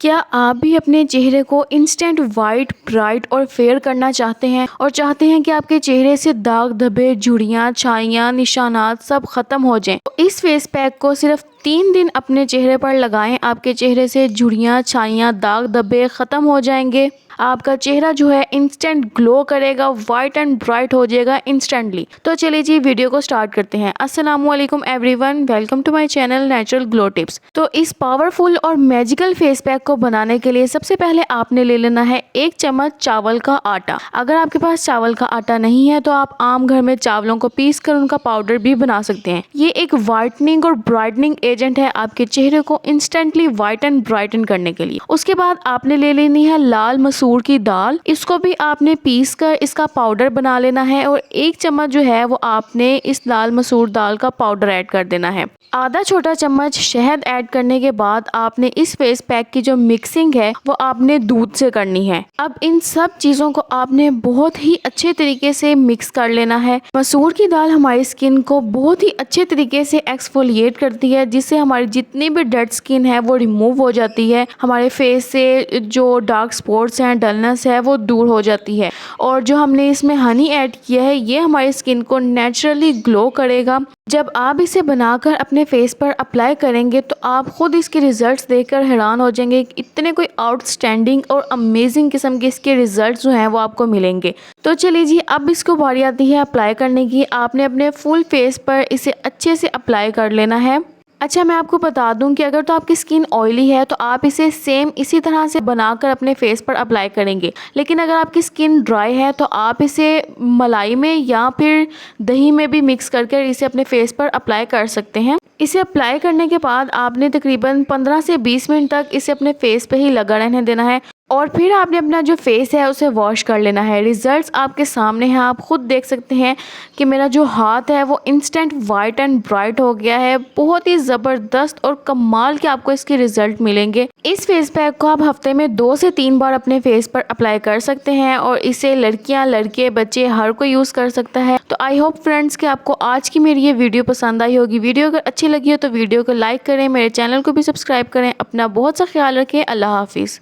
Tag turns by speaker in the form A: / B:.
A: क्या आप भी अपने चेहरे को इंस्टेंट वाइट, ब्राइट और फेयर करना चाहते हैं और चाहते हैं कि आपके चेहरे से दाग धब्बे, झुर्रियाँ, छाइयाँ, निशानात सब खत्म हो जाएं? तो इस फेस पैक को सिर्फ 3 दिन अपने चेहरे पर लगाएं, आपके चेहरे से झुर्रियाँ, छाइयाँ, दाग धब्बे खत्म हो जाएंगे। आपका चेहरा जो है इंस्टेंट ग्लो करेगा, वाइट एंड ब्राइट हो जाएगा इंस्टेंटली। तो चलिए जी वीडियो को स्टार्ट करते हैं। अस्सलामुअलैकुम everyone, welcome to my channel natural glow tips. तो इस पावरफुल और मैजिकल फेस पैक को बनाने के लिए सबसे पहले आपने ले लेना है 1 चम्मच चावल का आटा। अगर आपके पास चावल का आटा नहीं है तो आप आम घर में चावलों को पीस कर उनका पाउडर भी बना सकते हैं। ये एक वाइटनिंग और ब्राइटनिंग एजेंट है आपके चेहरे को इंस्टेंटली वाइट एंड ब्राइटन करने के लिए। उसके बाद आपने ले लेनी है लाल मसूर की दाल। इसको भी आपने पीस कर इसका पाउडर बना लेना है और 1 चम्मच जो है वो आपने इस लाल मसूर दाल का पाउडर ऐड कर देना है। आधा छोटा चम्मच शहद ऐड करने के बाद आपने इस फेस पैक की जो मिक्सिंग है वो आपने दूध से करनी है। अब इन सब चीजों को आपने बहुत ही अच्छे तरीके से मिक्स कर लेना है। मसूर की दाल हमारी स्किन को बहुत ही अच्छे तरीके से एक्सफोलिएट करती है, जिससे हमारी जितनी भी डेड स्किन है वो रिमूव हो जाती है। हमारे फेस से जो डार्क स्पॉट्स हैं, डलनेस है, वो दूर हो जाती है। और जो हमने इसमें हनी ऐड किया है ये हमारी स्किन को नेचुरली ग्लो करेगा। जब आप इसे बनाकर अपने फेस पर अप्लाई करेंगे तो आप खुद इसके रिजल्ट्स देखकर हैरान हो जाएंगे। इतने कोई आउटस्टैंडिंग और अमेजिंग किस्म के इसके रिजल्ट्स जो हैं वो आपको मिलेंगे। तो चलिए जी, अब इसको बारी आती है अप्लाई करने की। आपने अपने फुल फेस पर इसे अच्छे से अप्लाई कर लेना है। अच्छा, मैं आपको बता दूं कि अगर तो आपकी स्किन ऑयली है तो आप इसे सेम इसी तरह से बनाकर अपने फेस पर अप्लाई करेंगे, लेकिन अगर आपकी स्किन ड्राई है तो आप इसे मलाई में या फिर दही में भी मिक्स करके इसे अपने फेस पर अप्लाई कर सकते हैं। इसे अप्लाई करने के बाद आपने तकरीबन 15 से 20 मिनट तक इसे अपने फेस पे ही लगा रहने देना है और फिर आपने अपना जो फेस है उसे वॉश कर लेना है। रिजल्ट्स आपके सामने हैं, आप खुद देख सकते हैं कि मेरा जो हाथ है वो इंस्टेंट वाइट एंड ब्राइट हो गया है। बहुत ही ज़बरदस्त और कमाल के आपको इसके रिजल्ट मिलेंगे। इस फेस पैक को आप हफ्ते में 2 से 3 बार अपने फेस पर अप्लाई कर सकते हैं और इसे लड़कियां, लड़के, बच्चे हर कोई यूज़ कर सकता है। तो आई होप फ्रेंड्स कि आपको आज की मेरी ये वीडियो पसंद आई होगी। वीडियो अगर अच्छी लगी हो तो वीडियो को लाइक करें, मेरे चैनल को भी सब्सक्राइब करें। अपना बहुत सा ख्याल रखें। अल्लाह हाफिज़।